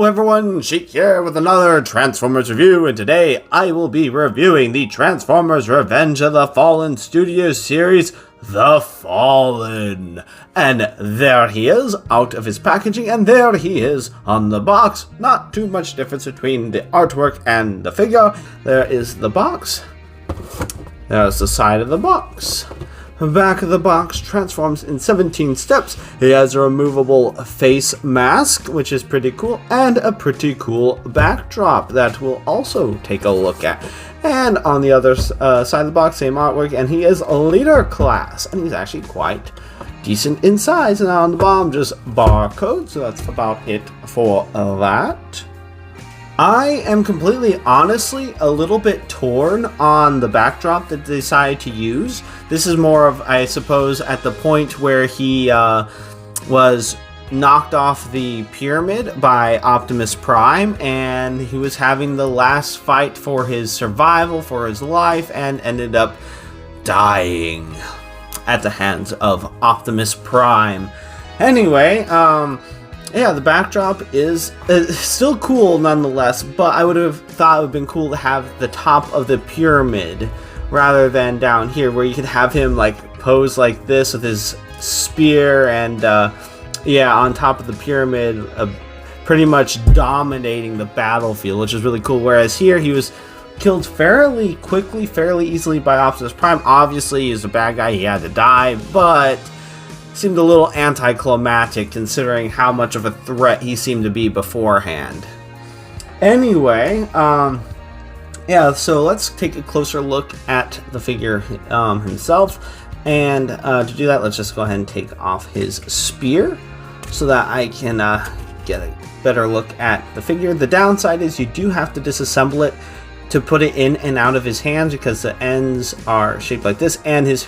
Hello everyone, Sheek here with another Transformers review, and today I will be reviewing the Transformers Revenge of the Fallen Studio series, The Fallen. And there he is, out of his packaging, and there he is on the box. Not too much difference between the artwork and the figure. There is the box. There's the side of the box. The back of the box transforms in 17 steps. He has a removable face mask, which is pretty cool, and a pretty cool backdrop that we'll also take a look at. And on the other side of the box, same artwork, and he is a leader class, and he's actually quite decent in size. And on the bottom, just barcode, so that's about it for that. I am completely honestly a little bit torn on the backdrop that they decided to use. This is more of, I suppose, at the point where he was knocked off the pyramid by Optimus Prime, and he was having the last fight for his survival, for his life, and ended up dying at the hands of Optimus Prime. Anyway, yeah, the backdrop is still cool nonetheless, but I would have thought it would have been cool to have the top of the pyramid rather than down here, where you could have him like pose like this with his spear and yeah, on top of the pyramid, pretty much dominating the battlefield, which is really cool. Whereas here he was killed fairly quickly, fairly easily by Optimus Prime. Obviously, he's a bad guy, he had to die, but seemed a little anticlimactic considering how much of a threat he seemed to be beforehand. Anyway, yeah, so let's take a closer look at the figure himself. And to do that, let's just go ahead and take off his spear so that I can get a better look at the figure. The downside is you do have to disassemble it to put it in and out of his hands because the ends are shaped like this and his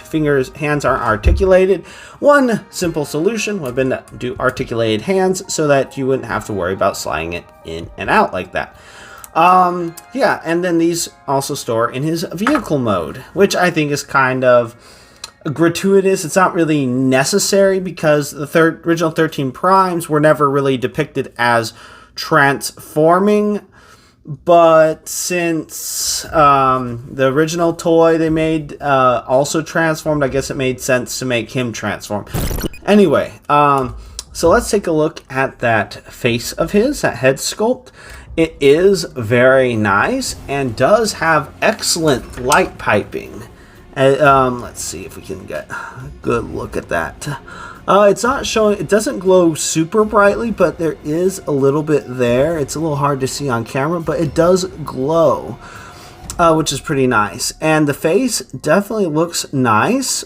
hands aren't articulated. One simple solution would have been to do articulated hands so that you wouldn't have to worry about sliding it in and out like that. Yeah, and then these also store in his vehicle mode, which I think is kind of gratuitous. It's not really necessary because the original 13 Primes were never really depicted as transforming. But since the original toy they made also transformed, I guess it made sense to make him transform. Anyway, so let's take a look at that face of his, that head sculpt. It is very nice and does have excellent light piping. Let's see if we can get a good look at that. It's not showing, it doesn't glow super brightly, but there is a little bit there. It's a little hard to see on camera, but it does glow, which is pretty nice. And the face definitely looks nice.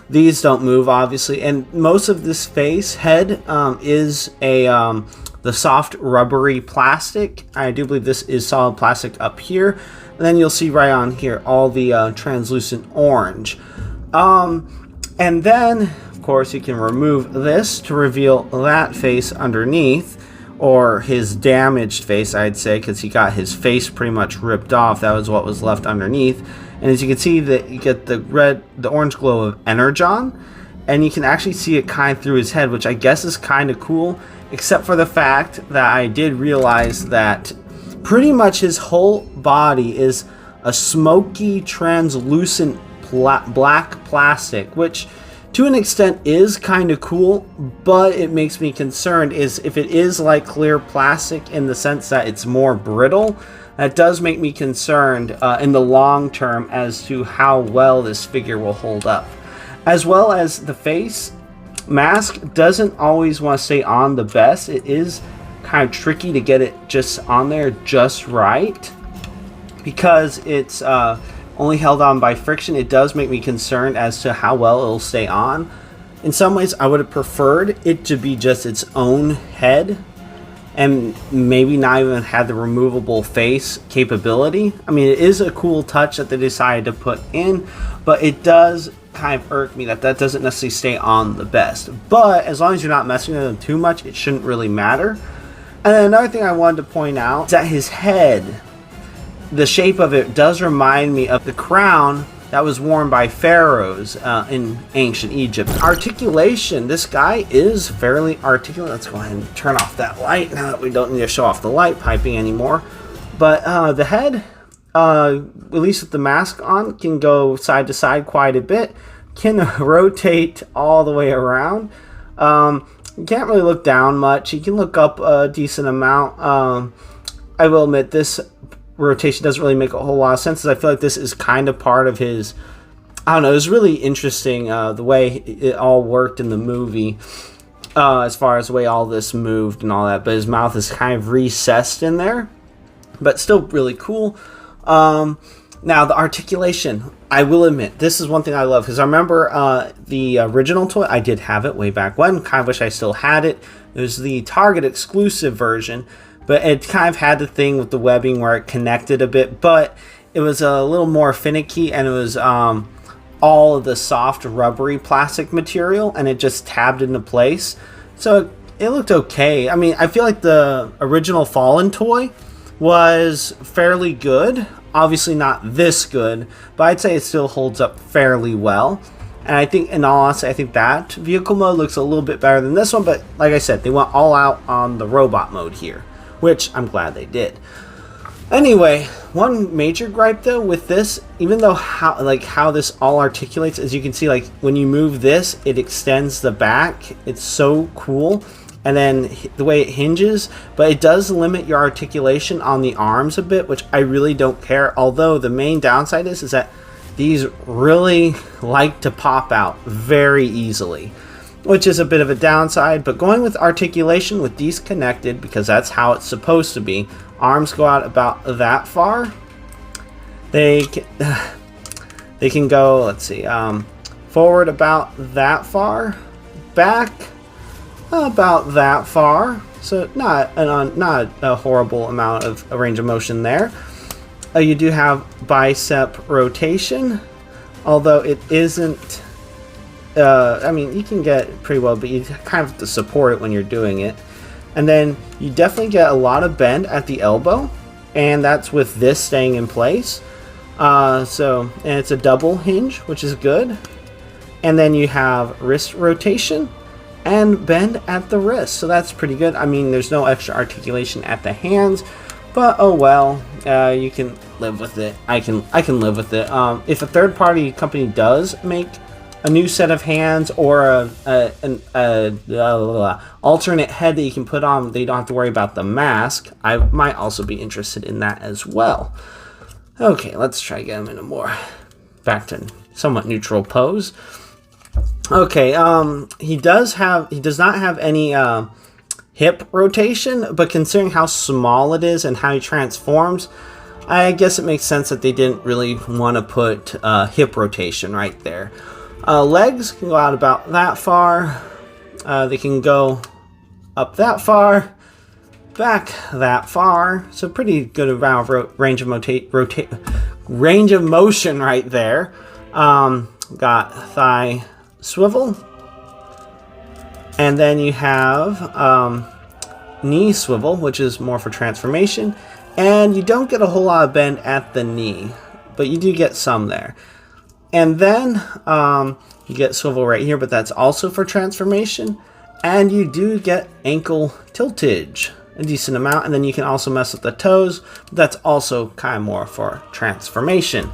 These don't move, obviously, and most of this face head is the soft rubbery plastic. I do believe this is solid plastic up here. And then you'll see right on here all the translucent orange. And then, of course, you can remove this to reveal that face underneath, or his damaged face, I'd say, because he got his face pretty much ripped off. That was what was left underneath. And as you can see, that you get the orange glow of Energon, and you can actually see it kind of through his head, which I guess is kind of cool, except for the fact that I did realize that pretty much his whole body is a smoky, translucent black plastic, which to an extent is kind of cool, but it makes me concerned is if it is like clear plastic in the sense that it's more brittle, that does make me concerned in the long term as to how well this figure will hold up. As well as the face mask doesn't always want to stay on the best. It is kind of tricky to get it just on there just right because it's only held on by friction. It does make me concerned as to how well it'll stay on. In some ways, I would have preferred it to be just its own head and maybe not even had the removable face capability. I mean, it is a cool touch that they decided to put in, but it does kind of irk me that that doesn't necessarily stay on the best. But as long as you're not messing with them too much, it shouldn't really matter. And another thing I wanted to point out is that his head, the shape of it does remind me of the crown that was worn by pharaohs in ancient Egypt. Articulation, this guy is fairly articulate. Let's go ahead and turn off that light now that we don't need to show off the light piping anymore. But the head, at least with the mask on, can go side to side quite a bit, can rotate all the way around. You can't really look down much. You can look up a decent amount. I will admit this rotation doesn't really make a whole lot of sense. I feel like this is kind of part of his, I don't know, it was really interesting the way it all worked in the movie as far as the way all this moved and all that, but his mouth is kind of recessed in there, but still really cool. Now the articulation, I will admit, this is one thing I love, because I remember the original toy, I did have it way back when, kind of wish I still had it. It was the Target exclusive version, but it kind of had the thing with the webbing where it connected a bit, but it was a little more finicky, and it was all of the soft rubbery plastic material, and it just tabbed into place. So it looked okay. I mean, I feel like the original Fallen toy was fairly good. Obviously not this good, but I'd say it still holds up fairly well. And I think, in all honesty, I think that vehicle mode looks a little bit better than this one, but like I said, they went all out on the robot mode here, which I'm glad they did. Anyway, one major gripe though with this, even though how this all articulates, as you can see, like when you move this, it extends the back. It's so cool. And then the way it hinges, but it does limit your articulation on the arms a bit, which I really don't care. Although the main downside is that these really like to pop out very easily, which is a bit of a downside. But going with articulation with these connected, because that's how it's supposed to be, arms go out about that far. They can go, let's see, forward about that far, back about that far, so not a horrible amount of a range of motion there. You do have bicep rotation, although it isn't, I mean, you can get pretty well, but you kind of have to support it when you're doing it. And then you definitely get a lot of bend at the elbow, and that's with this staying in place. And it's a double hinge, which is good. And then you have wrist rotation and bend at the wrist, so that's pretty good. I mean, there's no extra articulation at the hands, but oh well, you can live with it. I can live with it. If a third-party company does make a new set of hands or an alternate head that you can put on, they don't have to worry about the mask, I might also be interested in that as well. Okay, let's try to get him in a more back to somewhat neutral pose. Okay, he does not have any hip rotation, but considering how small it is and how he transforms, I guess it makes sense that they didn't really want to put hip rotation right there. Legs can go out about that far. They can go up that far, back that far. So pretty good amount of range of motion right there. Got thigh swivel, and then you have knee swivel, which is more for transformation, and you don't get a whole lot of bend at the knee, but you do get some there. And then you get swivel right here, but that's also for transformation, and you do get ankle tiltage, a decent amount, and then you can also mess with the toes, but that's also kind of more for transformation.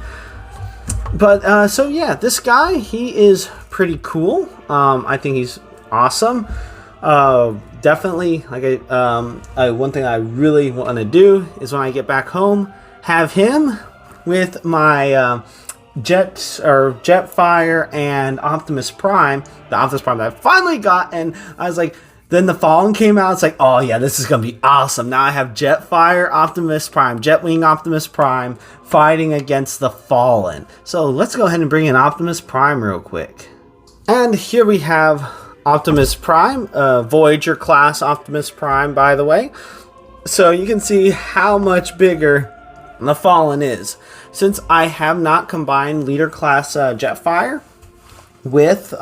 But so yeah, this guy, he is pretty cool. I think he's awesome. Definitely, like one thing I really want to do is when I get back home, have him with my Jetfire and Optimus Prime. The Optimus Prime that I finally got, and I was like, then the Fallen came out. It's like, oh yeah, this is gonna be awesome. Now I have Jetfire, Optimus Prime, Jetwing Optimus Prime fighting against the Fallen. So let's go ahead and bring in Optimus Prime real quick. And here we have Optimus Prime, Voyager class Optimus Prime, by the way. So you can see how much bigger the Fallen is. Since I have not combined leader class Jetfire with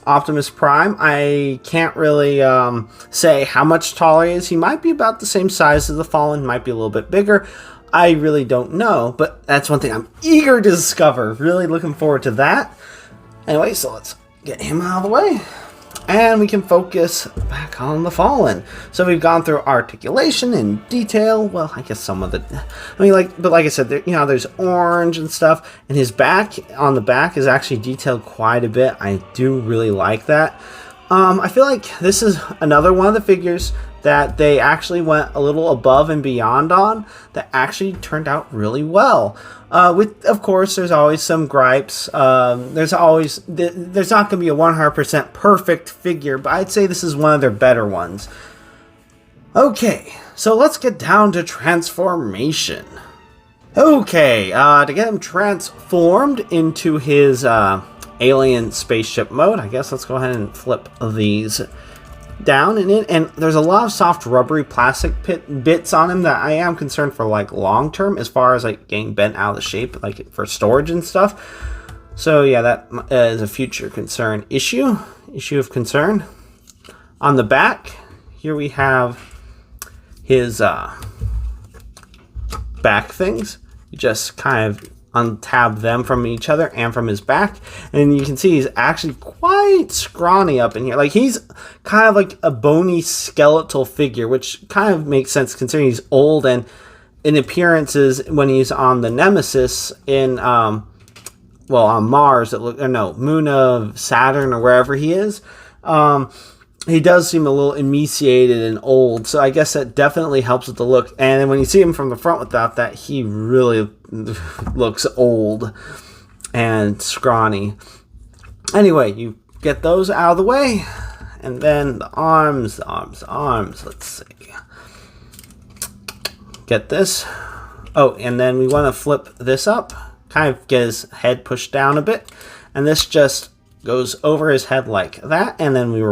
Optimus Prime, I can't really say how much taller he is. He might be about the same size as the Fallen, might be a little bit bigger. I really don't know, but that's one thing I'm eager to discover. Really looking forward to that. Anyway, so let's get him out of the way. And we can focus back on the Fallen. So we've gone through articulation in detail. Well, I guess some of it. But like I said, there's orange and stuff. And his back, on the back, is actually detailed quite a bit. I do really like that. I feel like this is another one of the figures that they actually went a little above and beyond on that actually turned out really well. Of course, there's always some gripes. There's not going to be a 100% perfect figure, but I'd say this is one of their better ones. Okay, so let's get down to transformation. Okay, to get him transformed into his alien spaceship mode, I guess let's go ahead and flip these down and there's a lot of soft rubbery plastic bits on him that I am concerned for like long term as far as like getting bent out of the shape, like for storage and stuff. So yeah, that is a future concern issue of concern. On the back here we have his back things. You just kind of untab them from each other and from his back, and you can see he's actually quite scrawny up in here. Like, he's kind of like a bony skeletal figure, which kind of makes sense considering he's old, and in appearances when he's on the Nemesis in on Mars, moon of Saturn or wherever he is, he does seem a little emaciated and old, so I guess that definitely helps with the look. And then when you see him from the front without that, he really looks old and scrawny. Anyway, you get those out of the way, and then the arms, let's see. Get this. Oh, and then we want to flip this up, kind of get his head pushed down a bit, and this just goes over his head like that, and then we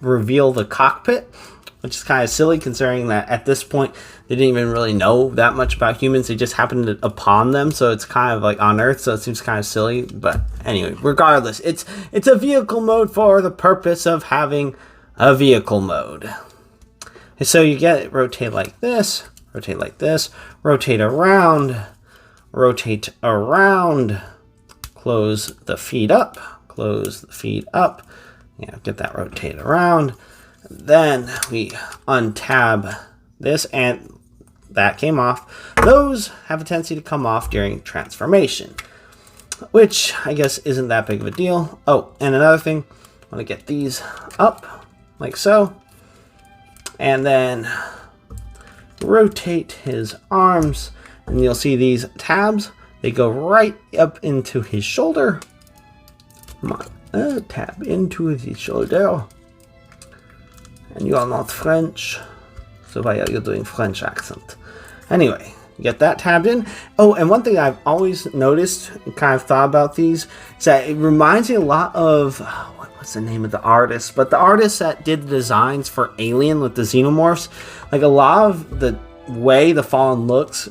reveal the cockpit, which is kind of silly considering that at this point they didn't even really know that much about humans. They just happened upon them, so it's kind of like on Earth, so it seems kind of silly. But anyway, regardless, it's a vehicle mode for the purpose of having a vehicle mode. And so you get it, rotate like this, rotate like this, rotate around, close the feet up, close the feet up, get that rotate around. Then we untab this, and that came off. Those have a tendency to come off during transformation, which I guess isn't that big of a deal. Oh, and another thing, I want to get these up like so, and then rotate his arms, and you'll see these tabs, they go right up into his shoulder. Come on, tab into his shoulder. And you are not French, so why are you doing French accent? Anyway, you get that tabbed in. Oh, and one thing I've always noticed and kind of thought about these is that it reminds me a lot of, what's the name of the artist? But the artist that did the designs for Alien with the Xenomorphs, like a lot of the way the Fallen looks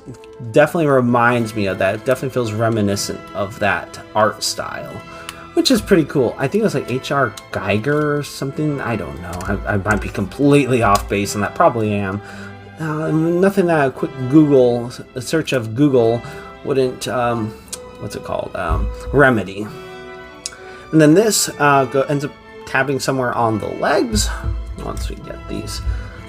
definitely reminds me of that. It definitely feels reminiscent of that art style, which is pretty cool. I think it was like H.R. Geiger or something. I don't know. I might be completely off base, and that probably am. Nothing that a quick a search of Google wouldn't, remedy. And then this ends up tabbing somewhere on the legs once we get these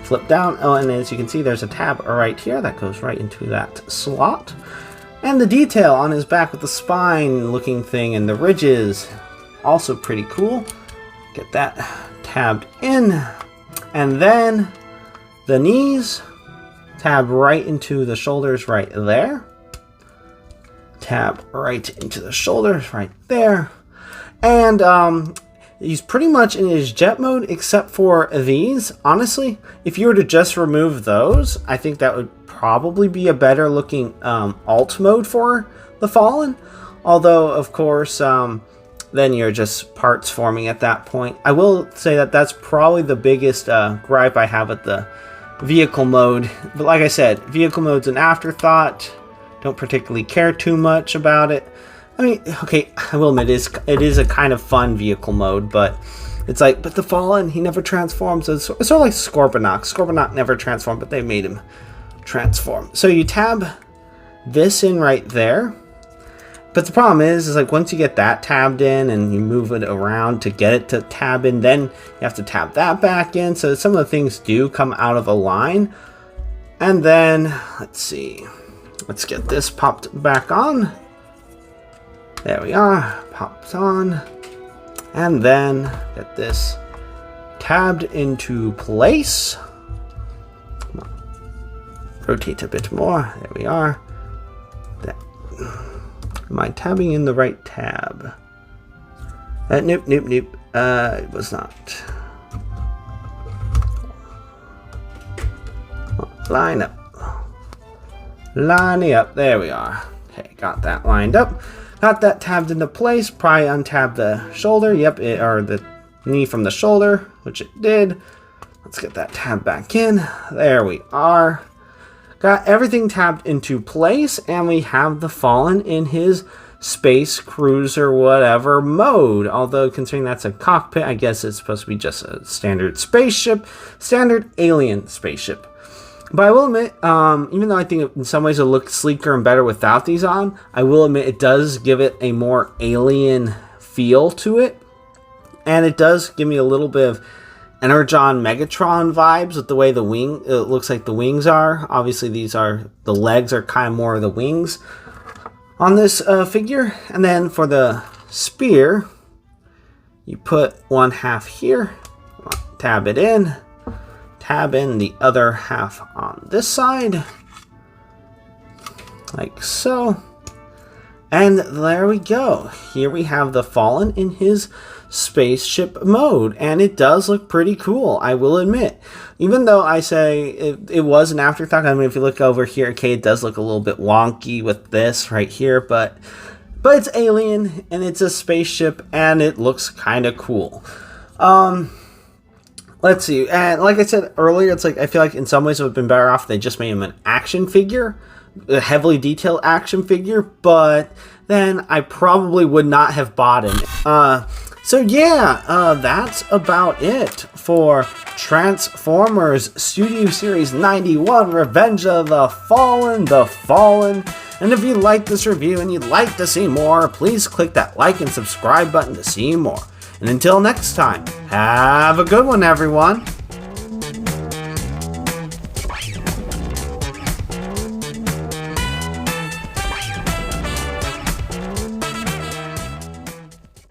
flipped down. Oh, and as you can see, there's a tab right here that goes right into that slot. And the detail on his back with the spine looking thing and the ridges, also pretty cool. Get that tabbed in. And then the knees, tab right into the shoulders right there. Tab right into the shoulders right there. And he's pretty much in his jet mode except for these. Honestly, if you were to just remove those, I think that would probably be a better looking alt mode for the Fallen. Although, of course, then you're just parts forming at that point. I will say that that's probably the biggest gripe I have with the vehicle mode. But like I said, vehicle mode's an afterthought. Don't particularly care too much about it. I mean, okay, I will admit it is a kind of fun vehicle mode, but it's like, but the Fallen, he never transforms. It's sort of like Scorponok. Scorponok never transformed, but they made him transform. So you tab this in right there. But the problem is like once you get that tabbed in and you move it around to get it to tab in, then you have to tab that back in. So some of the things do come out of a line. And then, let's see. Let's get this popped back on. There we are. Popped on. And then get this tabbed into place. Rotate a bit more. There we are. Am I tabbing in the right tab? Nope. It was not. Line up. Lining up. There we are. Okay, got that lined up. Got that tabbed into place. Probably untab the shoulder. Yep, or the knee from the shoulder, which it did. Let's get that tab back in. There we are. Got everything tabbed into place, and we have the Fallen in his space cruiser whatever mode. Although considering that's a cockpit, I guess it's supposed to be just a standard spaceship, standard alien spaceship. But I will admit, even though I think in some ways it looks sleeker and better without these on, I will admit it does give it a more alien feel to it. And it does give me a little bit of Energon Megatron vibes with the way the wing, it looks like the wings are. Obviously these are, the legs are kind of more of the wings on this figure. And then for the spear, you put one half here, tab it in, tab in the other half on this side, like so. And there we go. Here we have the Fallen in his spaceship mode, and it does look pretty cool, I will admit. Even though I say it was an afterthought. I mean, if you look over here, okay, it does look a little bit wonky with this right here, but it's alien and it's a spaceship and it looks kind of cool. Let's see, and like I said earlier, it's like I feel like in some ways it would have been better off if they just made him an action figure, a heavily detailed action figure, but then I probably would not have bought him. So yeah, that's about it for Transformers Studio Series 91, Revenge of the Fallen, And if you like this review and you'd like to see more, please click that like and subscribe button to see more. And until next time, have a good one, everyone.